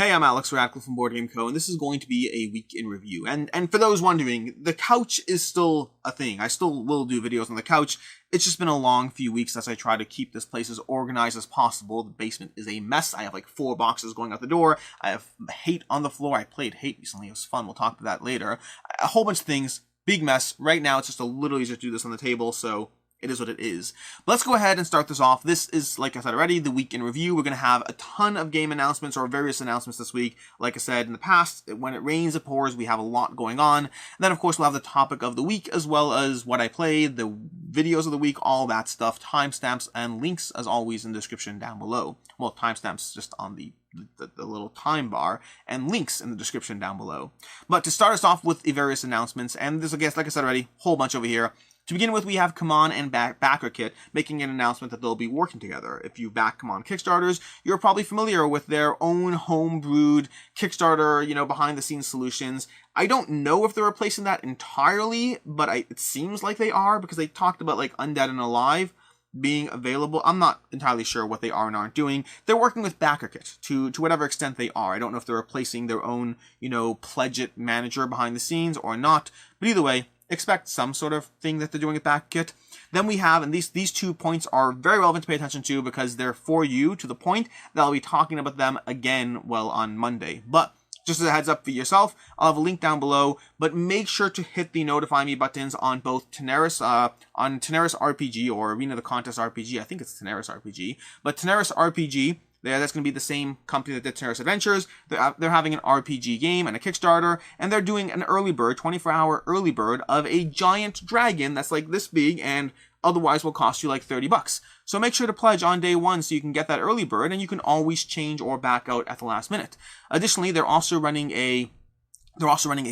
Hey, I'm Alex Radcliffe from BoardGameCo, and this is going to be a week in review. And for those wondering, the couch is still a thing. I still will do videos on the couch. It's just been a long few weeks as I try to keep this place as organized as possible. The basement is a mess. I have like 4 boxes going out the door. I have hate on the floor. I played hate recently. It was fun. We'll talk about that later. A whole bunch of things. Big mess. Right now, it's just a little easier to do this on the table, so it is what it is. But let's go ahead and start this off. This is, like I said already, the week in review. We're going to have a ton of game announcements or various announcements this week. Like I said in the past, when it rains, it pours. We have a lot going on. And then, of course, we'll have the topic of the week as well as what I played, the videos of the week, all that stuff, timestamps, and links, as always, in the description down below. Well, timestamps just on the little time bar, and links in the description down below. But to start us off with the various announcements, and there's, I guess, like I said already, a whole bunch over here. To begin with, we have CMON BackerKit making an announcement that they'll be working together. If you back CMON Kickstarters, you're probably familiar with their own home-brewed Kickstarter, behind-the-scenes solutions. I don't know if they're replacing that entirely, but it seems like they are, because they talked about, like, Undead and Alive being available. I'm not entirely sure what they are and aren't doing. They're working with BackerKit to whatever extent they are. I don't know if they're replacing their own, Pledge It manager behind the scenes or not, but either way, expect some sort of thing that they're doing at BackerKit. Then we have, and these 2 points are very relevant to pay attention to because they're for you, to the point that I'll be talking about them again, on Monday. But just as a heads up for yourself, I'll have a link down below, but make sure to hit the notify me buttons on both Tanares RPG or Arena the Contest RPG. I think it's Tanares RPG, but Tanares RPG. That's going to be the same company that did Tanares Adventures. They're having an RPG game and a Kickstarter, and they're doing an early bird, 24-hour early bird of a giant dragon that's like this big and otherwise will cost you like $30. So make sure to pledge on day 1 so you can get that early bird, and you can always change or back out at the last minute. Additionally, they're also running a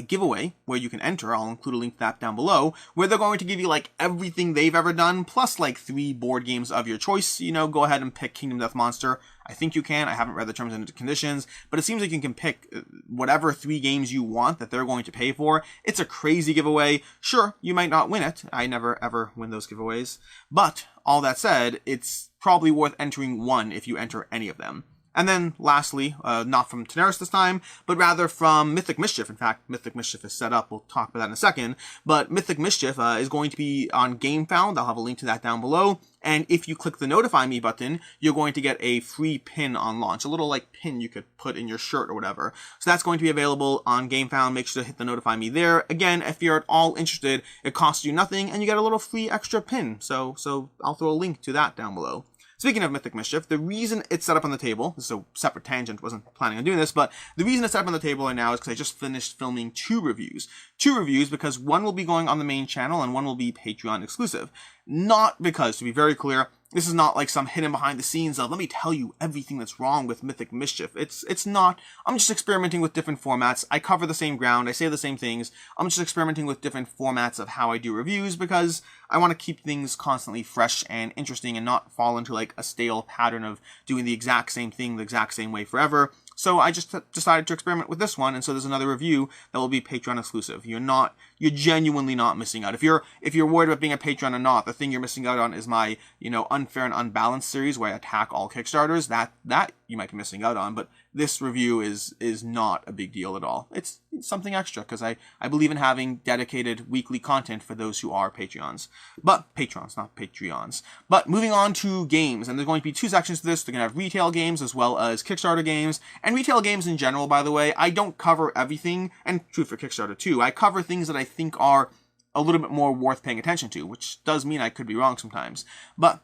giveaway where you can enter. I'll include a link to that down below, where they're going to give you like everything they've ever done, plus like 3 board games of your choice. Go ahead and pick Kingdom Death Monster. I think you can. I haven't read the terms and conditions, but it seems like you can pick whatever 3 games you want that they're going to pay for. It's a crazy giveaway. Sure, you might not win it. I never ever win those giveaways. But all that said, it's probably worth entering 1 if you enter any of them. And then, lastly, not from Tanares this time, but rather from Mythic Mischief. In fact, Mythic Mischief is set up. We'll talk about that in a second. But Mythic Mischief is going to be on GameFound. I'll have a link to that down below. And if you click the Notify Me button, you're going to get a free pin on launch. A little, like, pin you could put in your shirt or whatever. So that's going to be available on GameFound. Make sure to hit the Notify Me there. Again, if you're at all interested, it costs you nothing, and you get a little free extra pin. So I'll throw a link to that down below. Speaking of Mythic Mischief, the reason it's set up on the table, this is a separate tangent, wasn't planning on doing this, but the reason it's set up on the table right now is because I just finished filming 2 reviews. 2 reviews because one will be going on the main channel and one will be Patreon exclusive. Not because, to be very clear, this is not like some hidden behind the scenes of, let me tell you everything that's wrong with Mythic Mischief. It's not. I'm just experimenting with different formats. I cover the same ground. I say the same things. I'm just experimenting with different formats of how I do reviews because I want to keep things constantly fresh and interesting and not fall into like a stale pattern of doing the exact same thing the exact same way forever. So I just decided to experiment with this one, and so there's another review that will be Patreon exclusive. You're genuinely not missing out. If you're worried about being a patron or not, the thing you're missing out on is my, Unfair and Unbalanced series where I attack all Kickstarters. That you might be missing out on, but this review is not a big deal at all. It's something extra because I believe in having dedicated weekly content for those who are Patreons. But patrons, not Patreons. But moving on to games, and there's going to be 2 sections to this. They're going to have retail games as well as Kickstarter games. And retail games in general, by the way, I don't cover everything, and true for Kickstarter too. I cover things that I think are a little bit more worth paying attention to, which does mean I could be wrong sometimes. But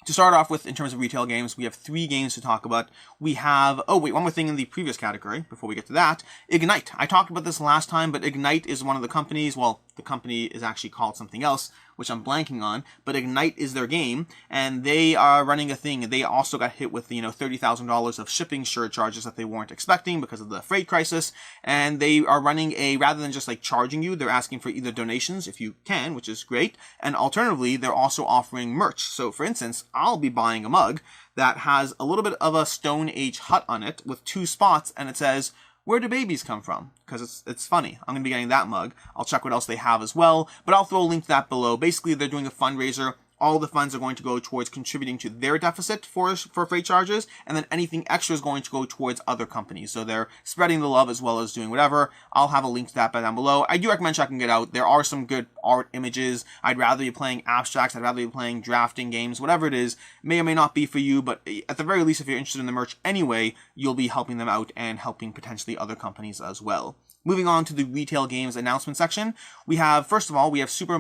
to start off with, in terms of retail games, we have 3 games to talk about. We have, one more thing in the previous category before we get to that. Ignite. I talked about this last time, but Ignite is one of the companies, well, the company is actually called something else, which I'm blanking on, but Ignite is their game, and they are running a thing. They also got hit with, $30,000 of shipping surcharges that they weren't expecting because of the freight crisis, and they are running rather than just like charging you, they're asking for either donations, if you can, which is great, and alternatively, they're also offering merch. So, for instance, I'll be buying a mug that has a little bit of a Stone Age hut on it with 2 spots, and it says, "Where do babies come from?" Because it's funny. I'm going to be getting that mug. I'll check what else they have as well, but I'll throw a link to that below. Basically, they're doing a fundraiser all the funds are going to go towards contributing to their deficit for freight charges, and then anything extra is going to go towards other companies. So they're spreading the love as well as doing whatever. I'll have a link to that down below. I do recommend checking it out. There are some good art images. I'd rather be playing abstracts. I'd rather be playing drafting games. Whatever it is, may or may not be for you, but at the very least, if you're interested in the merch anyway, you'll be helping them out and helping potentially other companies as well. Moving on to the retail games announcement section, we have, first of all, we have Super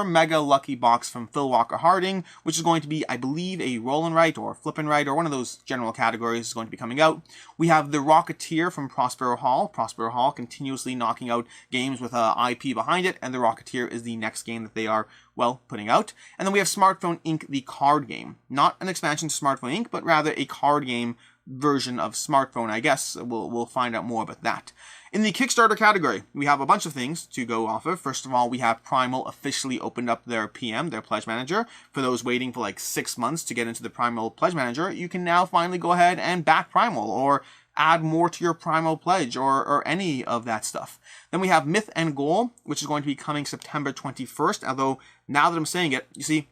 Mega Lucky Box from Phil Walker Harding, which is going to be, I believe, a roll and write or flip and write or one of those general categories is going to be coming out. We have the Rocketeer from Prospero Hall. Prospero Hall continuously knocking out games with IP behind it, and the Rocketeer is the next game that they are, well, putting out. And then we have Smartphone Inc., the card game. Not an expansion to Smartphone Inc., but rather a card game version of Smartphone, I guess. We'll find out more about that. In the Kickstarter category, we have a bunch of things to go off of. First of all, we have Primal officially opened up their PM, their Pledge Manager. For those waiting for like 6 months to get into the Primal Pledge Manager, you can now finally go ahead and back Primal or add more to your Primal Pledge or any of that stuff. Then we have Myth and Goal, which is going to be coming September 21st. Although, now that I'm saying it, you see,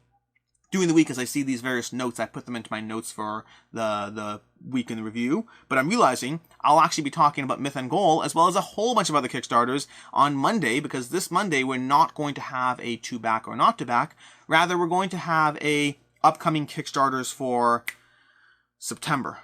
during the week, as I see these various notes, I put them into my notes for the week in the review. But I'm realizing I'll actually be talking about Myth and Goal as well as a whole bunch of other Kickstarters on Monday, because this Monday we're not going to have a to back or not to back. Rather, we're going to have a upcoming Kickstarters for September.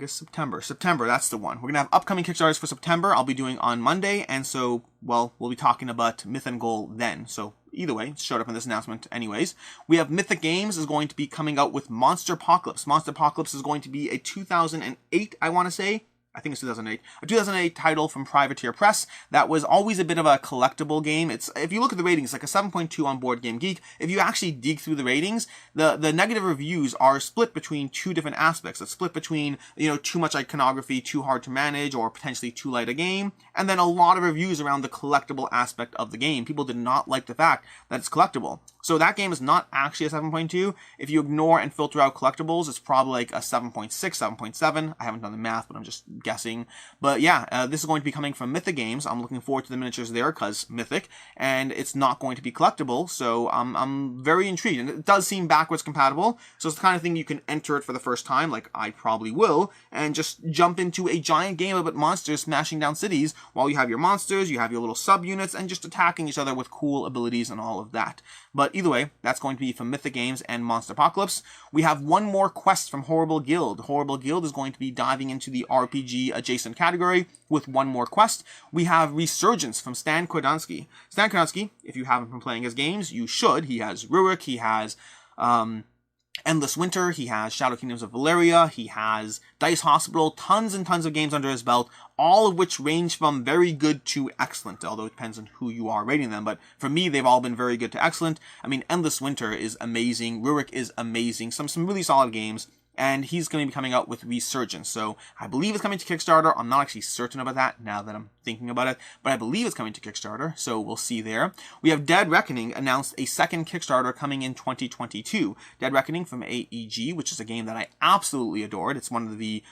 September, that's the one. We're going to have upcoming Kickstarters for September I'll be doing on Monday, and so, well, we'll be talking about Myth and Goal then. So, either way, it showed up in this announcement anyways. We have Mythic Games is going to be coming out with Monsterpocalypse. Monsterpocalypse is going to be a 2008, I want to say. I think it's 2008. A 2008 title from Privateer Press that was always a bit of a collectible game. It's, if you look at the ratings, like a 7.2 on BoardGameGeek. If you actually dig through the ratings, the negative reviews are split between two different aspects. It's split between, you know, too much iconography, too hard to manage, or potentially too light a game, and then a lot of reviews around the collectible aspect of the game. People did not like the fact that it's collectible. So that game is not actually a 7.2. If you ignore and filter out collectibles, it's probably like a 7.6, 7.7. I haven't done the math, but I'm just guessing. But yeah, this is going to be coming from Mythic Games. I'm looking forward to the miniatures there because Mythic, and it's not going to be collectible, so I'm very intrigued. And it does seem backwards compatible, so it's the kind of thing you can enter it for the first time, like I probably will, and just jump into a giant game about monsters smashing down cities while you have your monsters, you have your little sub-units, and just attacking each other with cool abilities and all of that. But either way, that's going to be from Mythic Games and Monsterpocalypse. We have one more quest from Horrible Guild. Horrible Guild is going to be diving into the RPG adjacent category with one more quest. We have Resurgence from Stan Kordansky. Stan Kordansky, if you haven't been playing his games, you should. He has Rurik, he has Endless Winter, he has Shadow Kingdoms of Valeria, he has Dice Hospital, tons and tons of games under his belt, all of which range from very good to excellent, although it depends on who you are rating them. But for me, they've all been very good to excellent. I mean, Endless Winter is amazing, Rurik is amazing, some really solid games. And he's going to be coming out with Resurgence. So I believe it's coming to Kickstarter. I'm not actually certain about that now that I'm thinking about it, but I believe it's coming to Kickstarter, so we'll see there. We have Dead Reckoning announced a second Kickstarter coming in 2022. Dead Reckoning from AEG, which is a game that I absolutely adored. It's one of the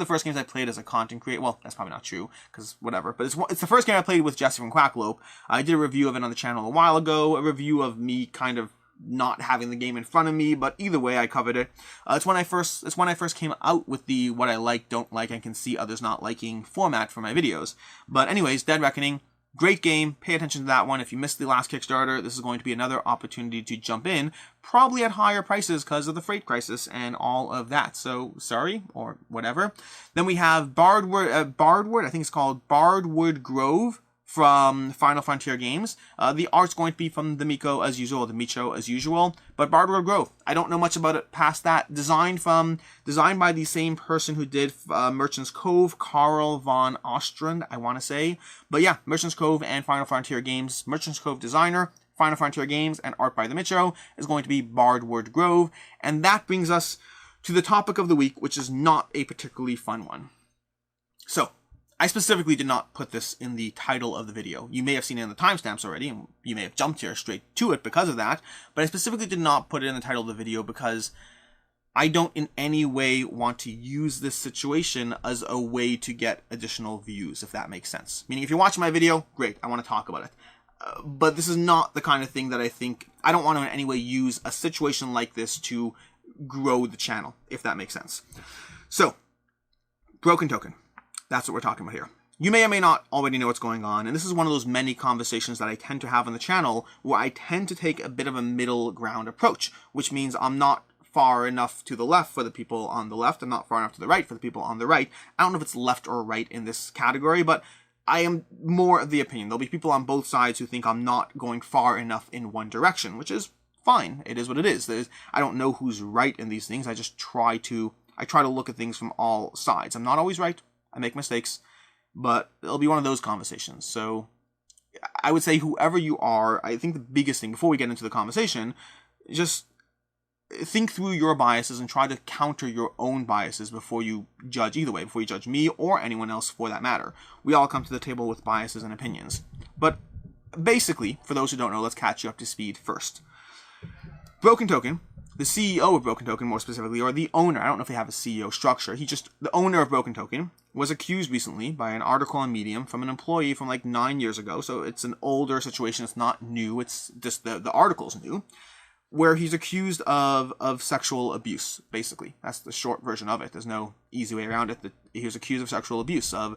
first games I played as a content creator. Well, that's probably not true, because whatever. But it's the first game I played with Jesse from Quacklope. I did a review of it on the channel a while ago, a review of me kind of not having the game in front of me, but either way, I covered it. It's when I first came out with the what I like, don't like, and can see others not liking format for my videos. But anyways, Dead Reckoning, great game. Pay attention to that one. If you missed the last Kickstarter, this is going to be another opportunity to jump in, probably at higher prices because of the freight crisis and all of that. So sorry, or whatever. Then we have Bardwood, I think it's called Bardwood Grove, from Final Frontier Games. The art's going to be from the Micho as usual, but Bardwood Grove, I don't know much about it past that. Designed by the same person who did Merchant's Cove, Carl von Ostrand, I want to say. But yeah, Merchant's Cove and Final Frontier Games. Merchant's Cove designer, Final Frontier Games, and art by the Micho is going to be Bardwood Grove. And that brings us to the topic of the week, which is not a particularly fun one. So, I specifically did not put this in the title of the video. You may have seen it in the timestamps already, and you may have jumped here straight to it because of that, but I specifically did not put it in the title of the video because I don't in any way want to use this situation as a way to get additional views, if that makes sense. Meaning, if you're watching my video, great, I want to talk about it. But this is not the kind of thing that I don't want to in any way use a situation like this to grow the channel, if that makes sense. So, Broken Token. That's what we're talking about here. You may or may not already know what's going on, and this is one of those many conversations that I tend to have on the channel where I tend to take a bit of a middle ground approach, which means I'm not far enough to the left for the people on the left and not far enough to the right for the people on the right. I don't know if it's left or right in this category, but I am more of the opinion. There'll be people on both sides who think I'm not going far enough in one direction, which is fine. It is what it is. I don't know who's right in these things. I try to look at things from all sides. I'm not always right. I make mistakes, but it'll be one of those conversations. So I would say whoever you are, I think the biggest thing before we get into the conversation, just think through your biases and try to counter your own biases before you judge either way, before you judge me or anyone else for that matter. We all come to the table with biases and opinions. But basically, for those who don't know, let's catch you up to speed first. Broken Token, the CEO of Broken Token more specifically, or the owner, I don't know if they have a CEO structure, the owner of Broken Token was accused recently by an article on Medium from an employee from like 9 years ago, so it's an older situation, it's not new, it's just the article's new, where he's accused of sexual abuse, basically. That's the short version of it. There's no easy way around it. He was accused of sexual abuse, of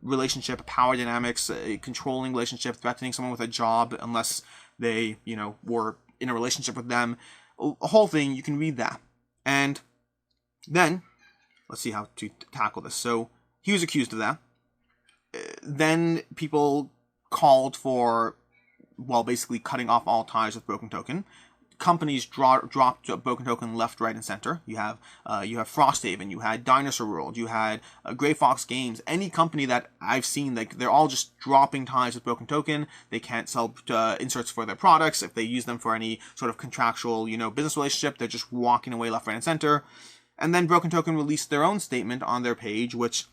relationship, power dynamics, a controlling relationship, threatening someone with a job unless they, were in a relationship with them. A whole thing, you can read that. And then, let's see how to tackle this. So, he was accused of that. Then people called for, basically cutting off all ties with Broken Token. Companies dropped Broken Token left, right, and center. You have Frosthaven, you had Dinosaur World, you had Grey Fox Games. Any company that I've seen, they're all just dropping ties with Broken Token. They can't sell inserts for their products. If they use them for any sort of contractual, business relationship, they're just walking away left, right, and center. And then Broken Token released their own statement on their page, which,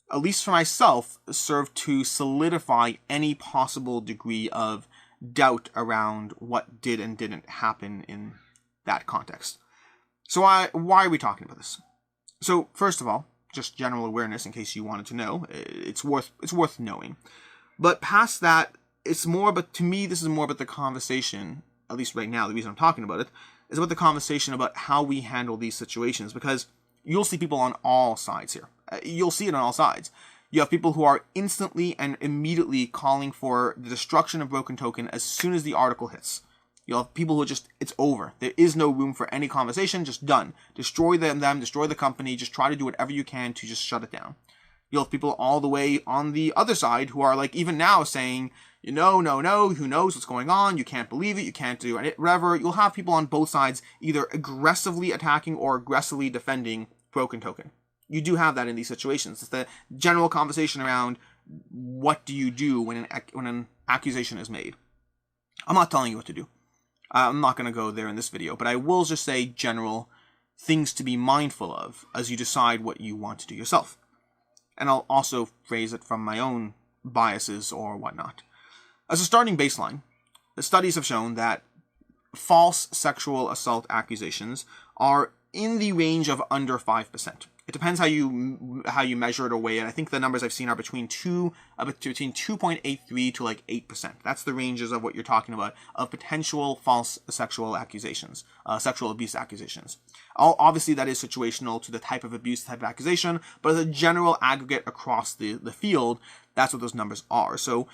at least for myself, served to solidify any possible degree of doubt around what did and didn't happen in that context. So why are we talking about this? So first of all, just general awareness in case you wanted to know. It's worth knowing. But past that, to me, this is more about the conversation, at least right now, the reason I'm talking about it, is about the conversation about how we handle these situations, because you'll see people on all sides here. You'll see it on all sides. You have people who are instantly and immediately calling for the destruction of Broken Token as soon as the article hits. You'll have people who are it's over. There is no room for any conversation, just done. Destroy them, destroy the company, just try to do whatever you can to just shut it down. You'll have people all the way on the other side who are even now saying, no, who knows what's going on, you can't believe it, you can't do it, whatever. You'll have people on both sides either aggressively attacking or aggressively defending Broken Token. You do have that in these situations. It's the general conversation around what do you do when an accusation is made. I'm not telling you what to do. I'm not going to go there in this video, but I will just say general things to be mindful of as you decide what you want to do yourself. And I'll also phrase it from my own biases or whatnot. As a starting baseline, the studies have shown that false sexual assault accusations are in the range of under 5%. It depends how you measure it or weigh it. I think the numbers I've seen are between 2.83 to 8%. That's the ranges of what you're talking about of potential false sexual accusations, sexual abuse accusations. Obviously, that is situational to the type of abuse, type of accusation, but as a general aggregate across the field, that's what those numbers are. So,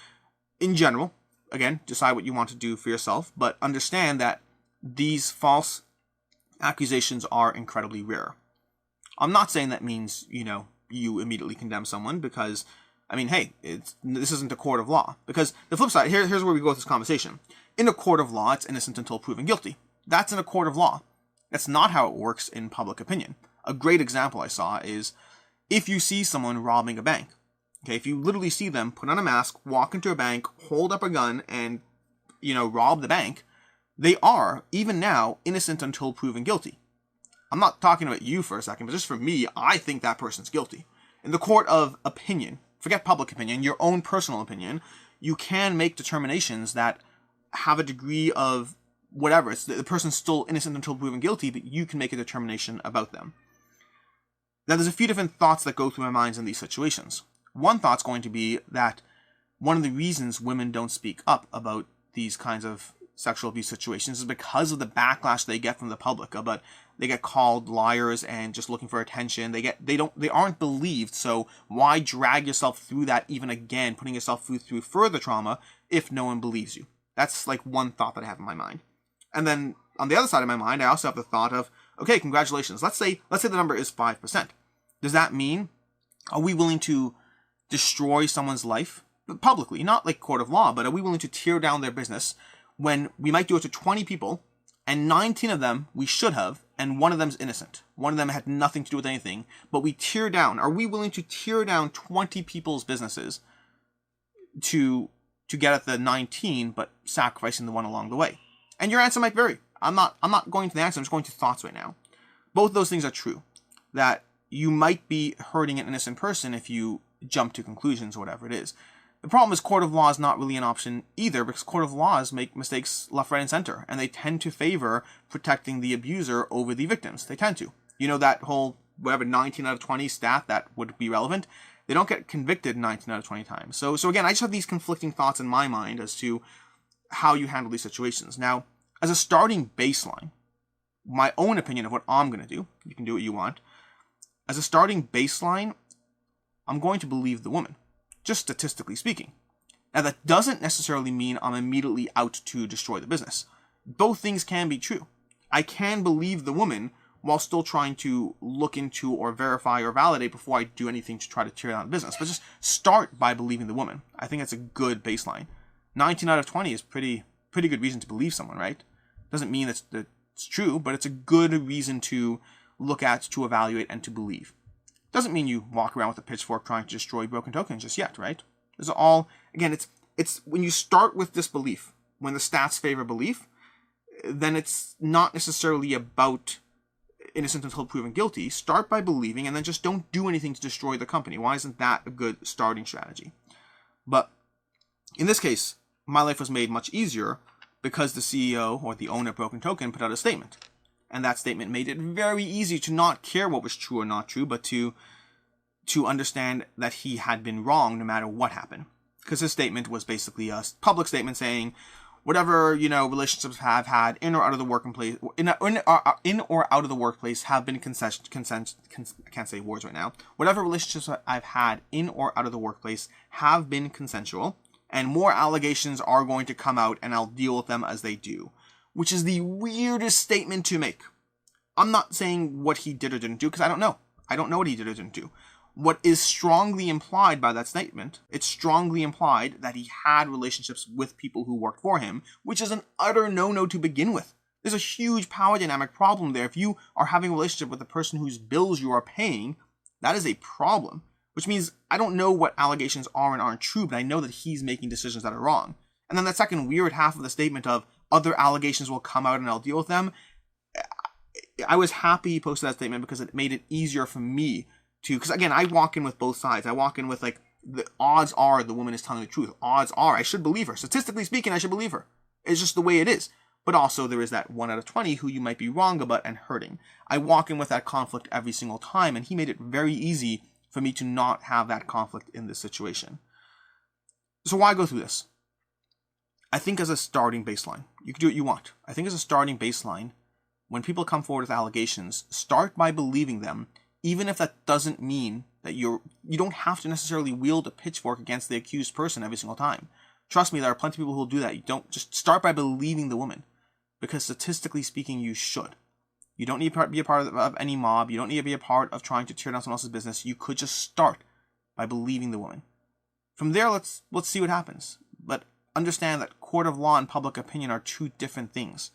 in general, again, decide what you want to do for yourself, but understand that these false accusations are incredibly rare. I'm not saying that means, you immediately condemn someone because, hey, this isn't a court of law. Because the flip side, here's where we go with this conversation. In a court of law, it's innocent until proven guilty. That's in a court of law. That's not how it works in public opinion. A great example I saw is if you see someone robbing a bank. Okay, if you literally see them put on a mask, walk into a bank, hold up a gun, and, rob the bank, they are, even now, innocent until proven guilty. I'm not talking about you for a second, but just for me, I think that person's guilty. In the court of opinion, forget public opinion, your own personal opinion, you can make determinations that have a degree of whatever. It's the person's still innocent until proven guilty, but you can make a determination about them. Now, there's a few different thoughts that go through my mind in these situations. One thought's going to be that one of the reasons women don't speak up about these kinds of sexual abuse situations is because of the backlash they get from the public. But they get called liars and just looking for attention. They aren't believed. So why drag yourself through that even again, putting yourself through further trauma if no one believes you? That's like one thought that I have in my mind. And then on the other side of my mind, I also have the thought of, okay, congratulations. Let's say the number is 5%. Does that mean, are we willing to destroy someone's life publicly, not like court of law, but are we willing to tear down their business when we might do it to 20 people and 19 of them we should have, and one of them's innocent. One of them had nothing to do with anything, but we tear down. Are we willing to tear down 20 people's businesses to get at the 19, but sacrificing the one along the way? And your answer might vary. I'm not going to the answer, I'm just going to thoughts right now. Both those things are true. That you might be hurting an innocent person if you jump to conclusions or whatever it is. The problem is court of law is not really an option either, because court of laws make mistakes left, right, and center, and they tend to favor protecting the abuser over the victims. They tend to. You know, that whole, whatever, 19 out of 20 stat that would be relevant, they don't get convicted 19 out of 20 times. So again, I just have these conflicting thoughts in my mind as to how you handle these situations. Now, as a starting baseline, my own opinion of what I'm going to do, you can do what you want. As a starting baseline, I'm going to believe the woman, just statistically speaking. Now, that doesn't necessarily mean I'm immediately out to destroy the business. Both things can be true. I can believe the woman while still trying to look into or verify or validate before I do anything to try to tear down the business. But just start by believing the woman. I think that's a good baseline. 19 out of 20 is pretty good reason to believe someone, right? Doesn't mean it's true, but it's a good reason to look at, to evaluate, and to believe. Doesn't mean you walk around with a pitchfork trying to destroy broken tokens just yet, right? These are all, again, it's when you start with this belief, when the stats favor belief, then it's not necessarily about innocent until proven guilty. Start by believing, and then just don't do anything to destroy the company. Why isn't that a good starting strategy? But in this case, my life was made much easier because the CEO or the owner of Broken Token put out a statement. And that statement made it very easy to not care what was true or not true, but to understand that he had been wrong no matter what happened. Because his statement was basically a public statement saying, whatever, relationships have had in or out of the workplace, in or out of the workplace have been I can't say words right now. Whatever relationships I've had in or out of the workplace have been consensual, and more allegations are going to come out, and I'll deal with them as they do. Which is the weirdest statement to make. I'm not saying what he did or didn't do, because I don't know. I don't know what he did or didn't do. What is strongly implied by that statement, it's strongly implied that he had relationships with people who worked for him, which is an utter no-no to begin with. There's a huge power dynamic problem there. If you are having a relationship with the person whose bills you are paying, that is a problem. Which means I don't know what allegations are and aren't true, but I know that he's making decisions that are wrong. And then that second weird half of the statement of other allegations will come out and I'll deal with them. I was happy he posted that statement because it made it easier for me to, because again, I walk in with both sides. I walk in with like, the odds are the woman is telling the truth. Odds are I should believe her. Statistically speaking, I should believe her. It's just the way it is. But also there is that 1 out of 20 who you might be wrong about and hurting. I walk in with that conflict every single time, and he made it very easy for me to not have that conflict in this situation. So why go through this? I think as a starting baseline, you can do what you want. I think as a starting baseline, when people come forward with allegations, start by believing them, even if that doesn't mean that you don't have to necessarily wield a pitchfork against the accused person every single time. Trust me, there are plenty of people who will do that. You don't just start by believing the woman, because statistically speaking, you should. You don't need to be a part of any mob. You don't need to be a part of trying to tear down someone else's business. You could just start by believing the woman. From there, let's see what happens. But understand that court of law and public opinion are two different things.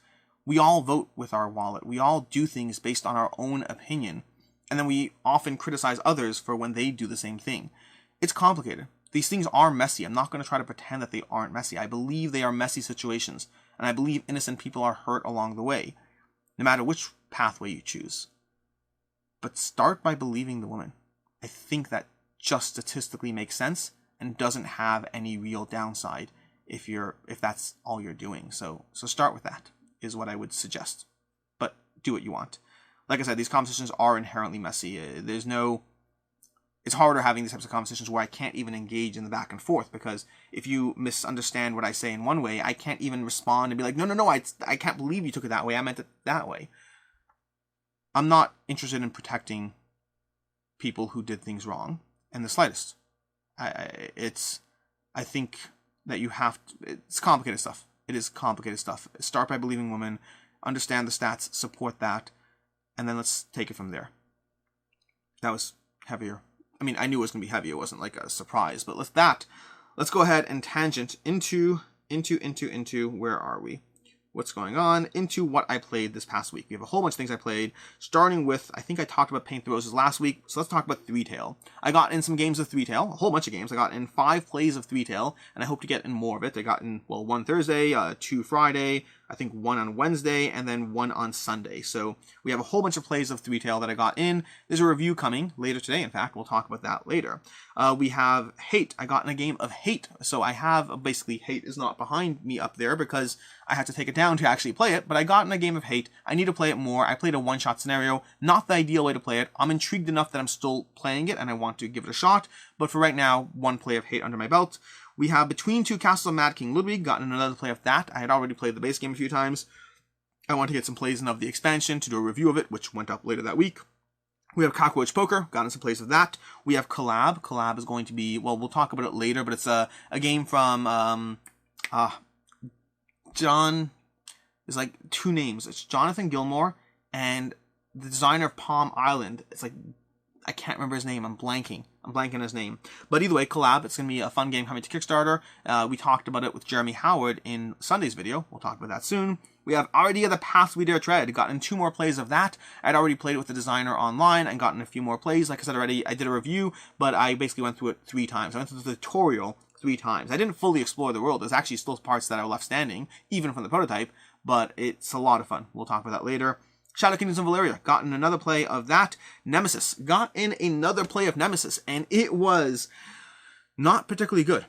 We all vote with our wallet. We all do things based on our own opinion. And then we often criticize others for when they do the same thing. It's complicated. These things are messy. I'm not going to try to pretend that they aren't messy. I believe they are messy situations. And I believe innocent people are hurt along the way, no matter which pathway you choose. But start by believing the woman. I think that just statistically makes sense and doesn't have any real downside if that's all you're doing. So start with that is what I would suggest. But do what you want. Like I said, these conversations are inherently messy. it's harder having these types of conversations where I can't even engage in the back and forth, because if you misunderstand what I say in one way, I can't even respond and be like, no, I can't believe you took it that way. I meant it that way. I'm not interested in protecting people who did things wrong in the slightest. I think that you have to, it's complicated stuff. It is complicated stuff. Start by believing women, understand the stats, support that, and then let's take it from there. That was heavier. I mean, I knew it was going to be heavy. It wasn't like a surprise. But let's go ahead and tangent into, where are we? What's going on? Into what I played this past week. We have a whole bunch of things I played, starting with, I think I talked about Paint the Roses last week, so let's talk about ThreeTales. I got in some games of ThreeTales, a whole bunch of games. I got in 5 plays of ThreeTales, and I hope to get in more of it. I got in, well, 1 Thursday, 2 Friday, I think 1 on Wednesday, and then 1 on Sunday. So we have a whole bunch of plays of ThreeTales that I got in. There's a review coming later today, in fact. We'll talk about that later. We have Hate. I got in a game of Hate. So I have, basically, Hate is not behind me up there because I had to take it down to actually play it, but I got in a game of Hate. I need to play it more. I played a one-shot scenario. Not the ideal way to play it. I'm intrigued enough that I'm still playing it, and I want to give it a shot. But for right now, 1 play of Hate under my belt. We have Between Two Castles of Mad King Ludwig, gotten another play of that. I had already played the base game a few times. I want to get some plays in of the expansion to do a review of it, which went up later that week. We have Cockroach Poker, gotten some plays of that. We have Collab. Collab is going to be, well, we'll talk about it later, but it's a game from John, there's like 2 names. It's Jonathan Gilmore and the designer of Palm Island. It's like, I can't remember his name. I'm blanking his name. But either way, Collab. It's going to be a fun game coming to Kickstarter. We talked about it with Jeremy Howard in Sunday's video. We'll talk about that soon. We have Arydia, The Path We Dare Tread. Gotten 2 more plays of that. I'd already played it with the designer online and gotten a few more plays. Like I said already, I did a review, but I basically went through it 3 times. I went through the tutorial 3 times. I didn't fully explore the world. There's actually still parts that are left standing, even from the prototype, but it's a lot of fun. We'll talk about that later. Shadow Kingdoms of Valeria, got in another play of that. Nemesis, got in another play of Nemesis, and it was not particularly good,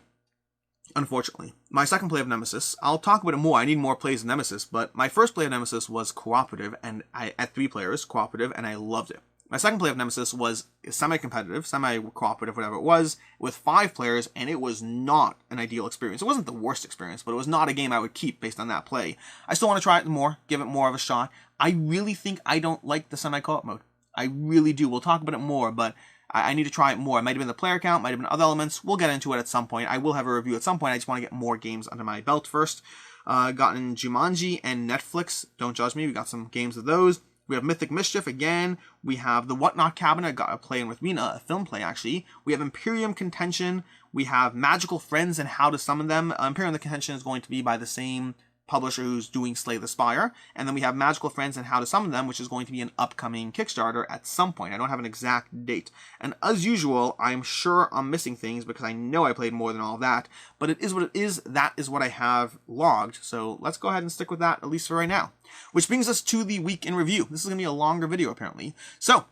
unfortunately. My second play of Nemesis, I'll talk about it more. I need more plays of Nemesis, but my first play of Nemesis was cooperative, and I at 3 players, cooperative, and I loved it. My second play of Nemesis was semi-competitive, semi-cooperative, whatever it was, with 5 players, and it was not an ideal experience. It wasn't the worst experience, but it was not a game I would keep based on that play. I still want to try it more, give it more of a shot. I really think I don't like the semi-co-op mode. I really do. We'll talk about it more, but I need to try it more. It might have been the player count, might have been other elements. We'll get into it at some point. I will have a review at some point. I just want to get more games under my belt first. Gotten Jumanji and Netflix. Don't judge me. We got some games of those. We have Mythic Mischief again. We have the Whatnot Cabinet. I got a play in with Mina, a film play actually. We have Imperium Contention. We have Magical Friends and How to Summon Them. Imperium Contention is going to be by the same publisher who's doing Slay the Spire. And then we have Magical Friends and How to Summon Them, which is going to be an upcoming Kickstarter at some point. I don't have an exact date. And as usual, I'm sure I'm missing things because I know I played more than all of that. But it is what it is. That is what I have logged. So let's go ahead and stick with that, at least for right now. Which brings us to the week in review. This is going to be a longer video, apparently. So,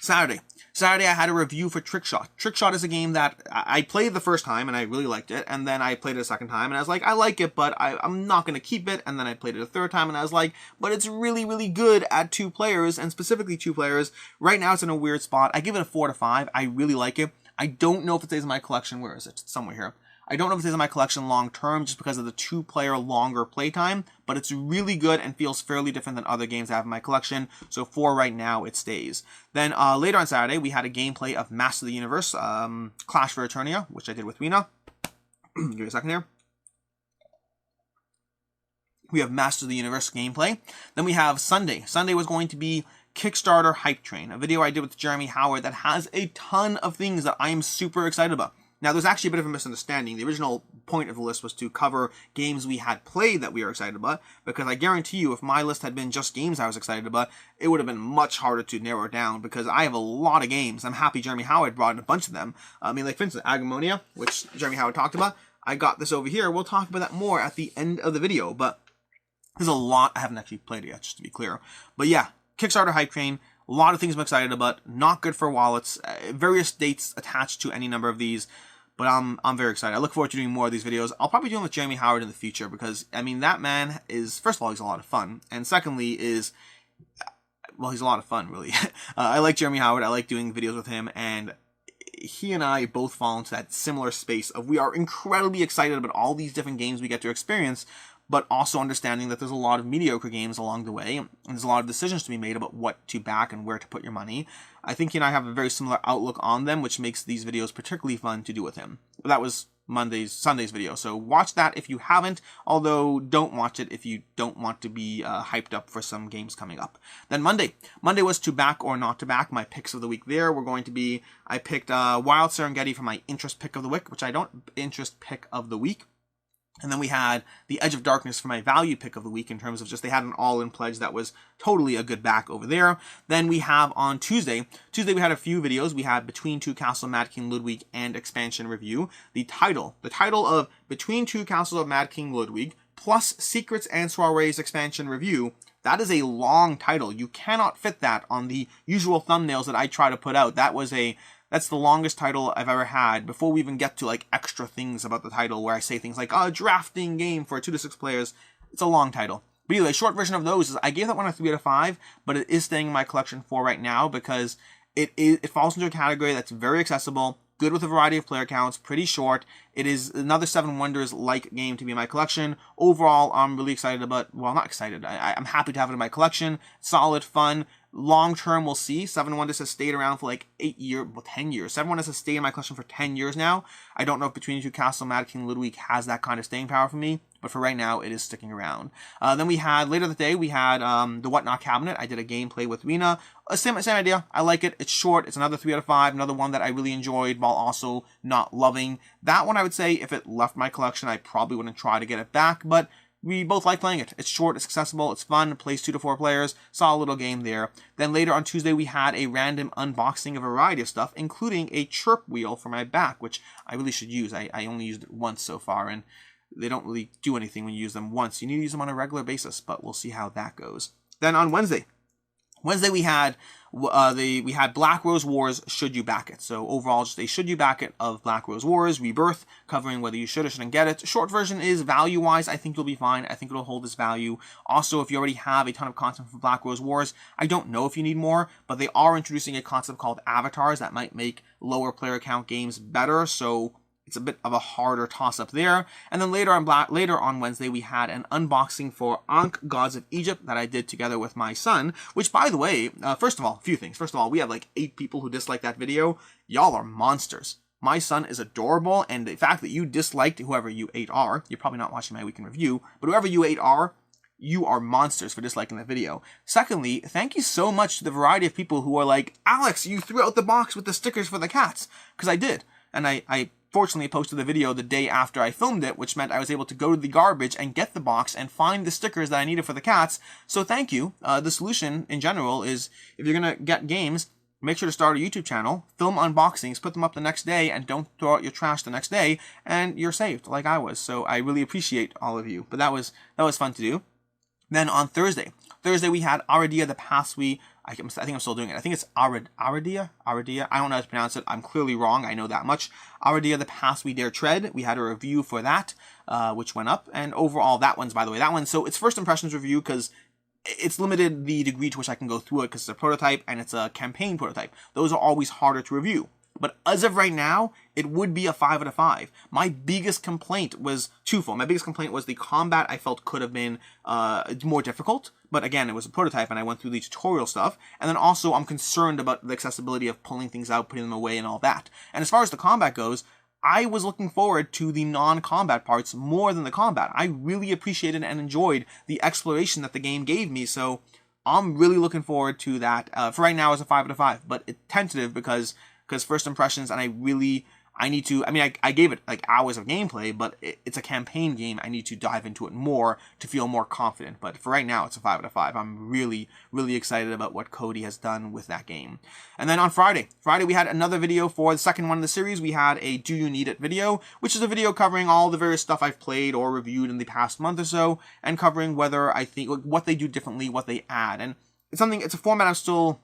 Saturday I had a review for Trickshot. Trickshot is a game that I played the first time and I really liked it, and then I played it a second time and I was like, I like it, but I'm not going to keep it, and then I played it a third time and I was like, but it's really, really good at 2 players, and specifically 2 players. Right now it's in a weird spot. I give it a 4 to 5. I really like it. I don't know if it stays in my collection. Where is it? It's somewhere here. I don't know if it stays in my collection long term just because of the 2-player longer playtime, but it's really good and feels fairly different than other games I have in my collection. So for right now, it stays. Then later on Saturday, we had a gameplay of Master of the Universe, Clash for Eternia, which I did with Rena. Give me a second here. We have Master of the Universe gameplay. Then we have Sunday. Sunday was going to be Kickstarter Hype Train, a video I did with Jeremy Howard that has a ton of things that I am super excited about. Now, there's actually a bit of a misunderstanding. The original point of the list was to cover games we had played that we were excited about, because I guarantee you, if my list had been just games I was excited about, it would have been much harder to narrow it down, because I have a lot of games. I'm happy Jeremy Howard brought in a bunch of them. I mean, like, for instance, Agamonia, which Jeremy Howard talked about. I got this over here. We'll talk about that more at the end of the video, but there's a lot. I haven't actually played it yet, just to be clear. But yeah, Kickstarter Hype Train. A lot of things I'm excited about. Not good for wallets. Various dates attached to any number of these. But I'm very excited. I look forward to doing more of these videos. I'll probably do them with Jeremy Howard in the future because, I mean, that man is, first of all, he's a lot of fun. And secondly is, well, he's a lot of fun, really. I like Jeremy Howard. I like doing videos with him. And he and I both fall into that similar space of we are incredibly excited about all these different games we get to experience, but also understanding that there's a lot of mediocre games along the way, and there's a lot of decisions to be made about what to back and where to put your money. I think he and I have a very similar outlook on them, which makes these videos particularly fun to do with him. But that was Sunday's video, so watch that if you haven't, although don't watch it if you don't want to be hyped up for some games coming up. Then Monday was to back or not to back, my picks of the week there were going to be, I picked Wild Serengeti for my interest pick of the week, and then we had the Edge of Darkness for my value pick of the week, in terms of just they had an all-in pledge that was totally a good back over there. Then we have on Tuesday we had a few videos. We had Between Two Castles of Mad King Ludwig and Expansion Review. The title of Between Two Castles of Mad King Ludwig plus Secrets and Soirees Expansion Review, that is a long title. You cannot fit that on the usual thumbnails that I try to put out. That's the longest title I've ever had, before we even get to like extra things about the title where I say things like, a drafting game for 2 to 6 players. It's a long title. But anyway, short version of those is I gave that one a 3 out of 5, but it is staying in my collection for right now because it falls into a category that's very accessible, good with a variety of player counts, pretty short. It is another Seven Wonders-like game to be in my collection. Overall, I'm really excited about, well, not excited. I'm happy to have it in my collection. Solid, fun. Long term, we'll see. Seven Wonders has stayed around for like 10 years. Seven Wonders has stayed in my collection for 10 years now. I don't know if Between Two Castles, Mad King Ludwig has that kind of staying power for me, but for right now, it is sticking around. Then we had, later that day, we had the Whatnot Cabinet. I did a gameplay with Rena. Same idea. I like it. It's short. It's another 3 out of 5. Another one that I really enjoyed while also not loving. That one, I would say, if it left my collection, I probably wouldn't try to get it back, but we both like playing it. It's short, it's accessible, it's fun, it plays 2 to 4 players. Saw a little game there. Then later on Tuesday, we had a random unboxing of a variety of stuff, including a chirp wheel for my back, which I really should use. I only used it once so far, and they don't really do anything when you use them once. You need to use them on a regular basis, but we'll see how that goes. Then on Wednesday we had Black Rose Wars, Should You Back It? So overall, just a Should You Back It of Black Rose Wars, Rebirth, covering whether you should or shouldn't get it. Short version is value-wise, I think you'll be fine. I think it'll hold its value. Also, if you already have a ton of content for Black Rose Wars, I don't know if you need more, but they are introducing a concept called avatars that might make lower player count games better, so it's a bit of a harder toss-up there. And then later on Wednesday, we had an unboxing for Ankh, Gods of Egypt that I did together with my son, which, by the way, first of all, a few things. First of all, we have like 8 people who disliked that video. Y'all are monsters. My son is adorable, and the fact that you disliked whoever you 8 are, you're probably not watching my week in review, but whoever you 8 are, you are monsters for disliking that video. Secondly, thank you so much to the variety of people who are like, Alex, you threw out the box with the stickers for the cats. Because I did. And I fortunately posted the video the day after I filmed it, which meant I was able to go to the garbage and get the box and find the stickers that I needed for the cats. So thank you. The solution in general is, if you're going to get games, make sure to start a YouTube channel, film unboxings, put them up the next day, and don't throw out your trash the next day, and you're saved, like I was. So I really appreciate all of you. But that was fun to do. Then on Thursday we had Arydia, the Paths We... I think I'm still doing it. I think it's Arydia. I don't know how to pronounce it. I'm clearly wrong. I know that much. Arydia, the Paths We Dare Tread. We had a review for that, which went up. And overall, so it's first impressions review because it's limited the degree to which I can go through it because it's a prototype and it's a campaign prototype. Those are always harder to review. But as of right now, it would be a 5 out of 5. My biggest complaint was twofold. My biggest complaint was the combat I felt could have been more difficult. But again, it was a prototype and I went through the tutorial stuff. And then also, I'm concerned about the accessibility of pulling things out, putting them away, and all that. And as far as the combat goes, I was looking forward to the non-combat parts more than the combat. I really appreciated and enjoyed the exploration that the game gave me. So I'm really looking forward to that. For right now, it's a 5 out of 5. But it's tentative because first impressions, and I gave it like hours of gameplay, but it's a campaign game. I need to dive into it more to feel more confident. But for right now, it's a 5 out of 5. I'm really, really excited about what Cody has done with that game. And then on Friday we had another video for the second one in the series. We had a Do You Need It video, which is a video covering all the various stuff I've played or reviewed in the past month or so, and covering whether I think what they do differently, what they add. And it's a format I'm still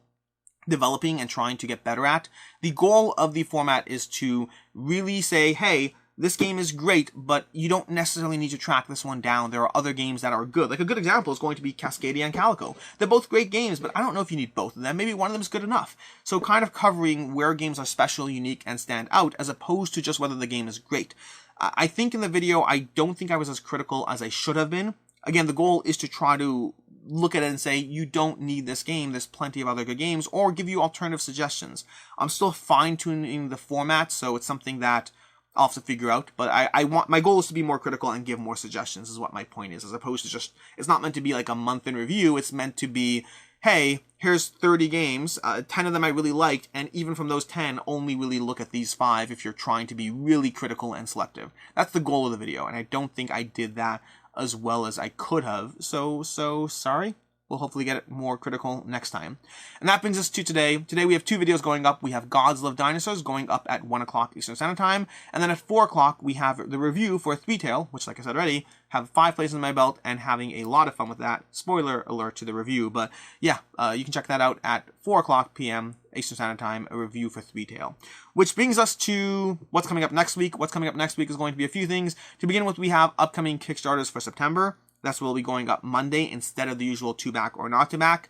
developing and trying to get better at. The goal of the format is to really say, hey, this game is great, but you don't necessarily need to track this one down. There are other games that are good. Like a good example is going to be Cascadia and Calico. They're both great games, but I don't know if you need both of them. Maybe one of them is good enough. So kind of covering where games are special, unique, and stand out, as opposed to just whether the game is great. I think in the video, I don't think I was as critical as I should have been. Again, the goal is to try to look at it and say, you don't need this game, there's plenty of other good games, or give you alternative suggestions. I'm still fine-tuning the format, so it's something that I'll have to figure out, but I want, my goal is to be more critical and give more suggestions, is what my point is, as opposed to just, it's not meant to be like a month in review, it's meant to be, hey, here's 30 games, 10 of them I really liked, and even from those 10, only really look at these 5 if you're trying to be really critical and selective. That's the goal of the video, and I don't think I did that as well as I could have, so sorry. We'll hopefully get it more critical next time. And that brings us to today. Today we have 2 videos going up. We have Gods Love Dinosaurs going up at 1 o'clock Eastern Standard Time, and then at 4 o'clock we have the review for ThreeTales, which, like I said already, have 5 places in my belt and having a lot of fun with that. Spoiler alert to the review, but yeah, you can check that out at 4 o'clock p.m. Eastern Standard Time, a review for ThreeTales. Which brings us to what's coming up next week. What's coming up next week is going to be a few things. To begin with, we have upcoming Kickstarters for September. That's what will be going up Monday instead of the usual 2 back or not to back.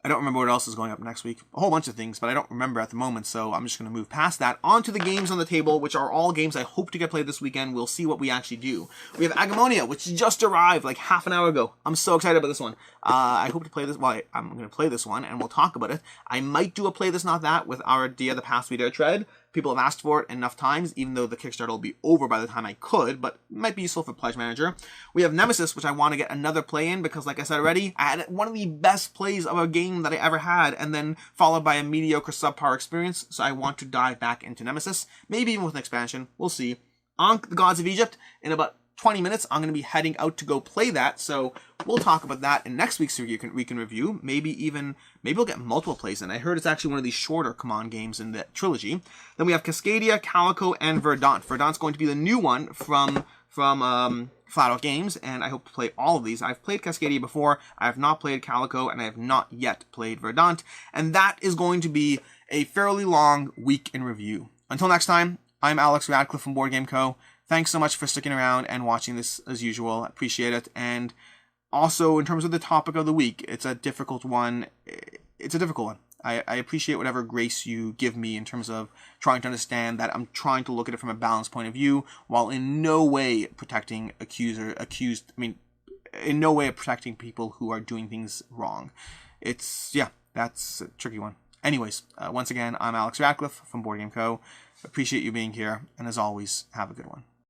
I don't remember what else is going up next week. A whole bunch of things, but I don't remember at the moment, so I'm just going to move past that. On to the games on the table, which are all games I hope to get played this weekend. We'll see what we actually do. We have Agamonia, which just arrived like half an hour ago. I'm so excited about this one. I hope to play this. Well, I'm going to play this one, and we'll talk about it. I might do a Play This Not That with Arydia, the Past We Dare Tread. People have asked for it enough times, even though the Kickstarter will be over by the time I could, but it might be useful for Pledge Manager. We have Nemesis, which I want to get another play in, because like I said already, I had one of the best plays of a game that I ever had, and then followed by a mediocre subpar experience, so I want to dive back into Nemesis, maybe even with an expansion, we'll see. Ankh, the Gods of Egypt, in about 20 minutes, I'm going to be heading out to go play that, so we'll talk about that in next week's week in review. Maybe we'll get multiple plays in. I heard it's actually one of these shorter CMON games in the trilogy. Then we have Cascadia, Calico, and Verdant. Verdant's going to be the new one from Flat Out Games, and I hope to play all of these. I've played Cascadia before, I have not played Calico, and I have not yet played Verdant, and that is going to be a fairly long week in review. Until next time, I'm Alex Radcliffe from BoardGameCo. Thanks so much for sticking around and watching this as usual. I appreciate it. And also, in terms of the topic of the week, it's a difficult one. It's a difficult one. I appreciate whatever grace you give me in terms of trying to understand that I'm trying to look at it from a balanced point of view, while in no way protecting in no way protecting people who are doing things wrong. That's a tricky one. Anyways, once again, I'm Alex Radcliffe from BoardGameCo. Appreciate you being here, and as always, have a good one.